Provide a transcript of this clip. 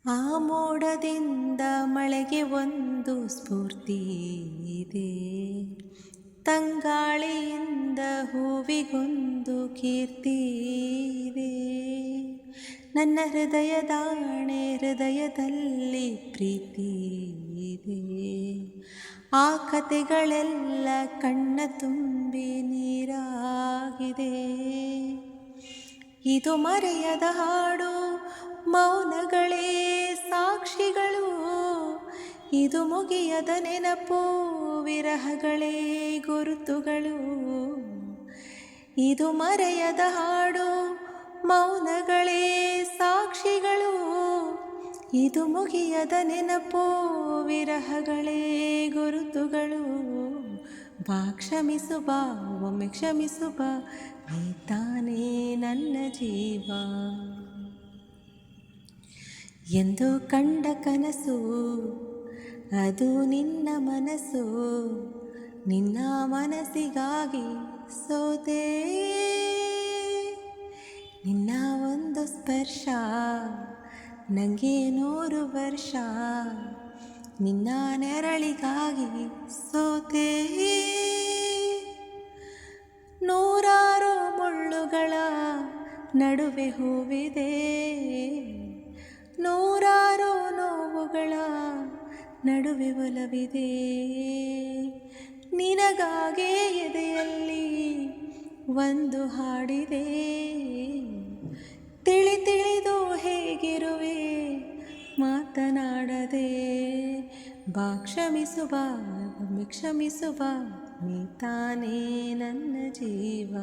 ಆ ಮೋಡದಿಂದ ಮಳೆಗೆ ಒಂದು ಸ್ಫೂರ್ತಿ ಇದೆ, ತಂಗಾಳಿಯಿಂದ ಹೂವಿಗೊಂದು ಕೀರ್ತಿ ಇದೆ. ನನ್ನ ಹೃದಯದಾಣೆ ಹೃದಯದಲ್ಲಿ ಪ್ರೀತಿ ಇದೆ. ಆ ಕತೆಗಳೆಲ್ಲ ಕಣ್ಣ ತುಂಬಿ ನೀರಾಗಿದೆ. ಇದು ಮರೆಯದ ಹಾಡು, ಮೌನಗಳೇ ಸಾಕ್ಷಿಗಳು. ಇದು ಮುಗಿಯದ ನೆನಪು, ವಿರಹಗಳೇ ಗುರುತುಗಳು. ಇದು ಮರೆಯದ ಹಾಡು, ಮೌನಗಳೇ ಸಾಕ್ಷಿಗಳು. ಇದು ಮುಗಿಯದ ನೆನಪು, ವಿರಹಗಳೇ ಗುರುತುಗಳು. ಬಾ ಕ್ಷಮಿಸು ಬಾ, ಒಮ್ಮೆ ಕ್ಷಮಿಸು ಬಾ, ನೀ ತಾನೇ ನನ್ನ ಜೀವ. ಎಂದು ಕಂಡ ಕನಸು ಅದು ನಿನ್ನ ಮನಸ್ಸು, ನಿನ್ನ ಮನಸ್ಸಿಗಾಗಿ ಸೋತೆ. ನಿನ್ನ ಒಂದು ಸ್ಪರ್ಶ ನನಗೆ 100 ವರ್ಷ, ನಿನ್ನ ನೆರಳಿಗಾಗಿ ಸೋತೆ. ನೂರಾರು ಮುಳ್ಳುಗಳ ನಡುವೆ ಹೂವಿದೆ, ನೂರಾರು ನೋವುಗಳ ನಡುವೆ ಒಲವಿದೆ. ನಿನಗಾಗೆ ಎದೆಯಲ್ಲಿ ಒಂದು ಹಾಡಿದೆ, ತಿಳಿದು ಹೇಗಿರುವೆ ಮಾತನಾಡದೆ. ಬಾ ಕ್ಷಮಿಸು ಬಾ, ಒಮ್ಮೆ ಕ್ಷಮಿಸು ಬಾ, ನೀ ತಾನೇ ನನ್ನ ಜೀವ.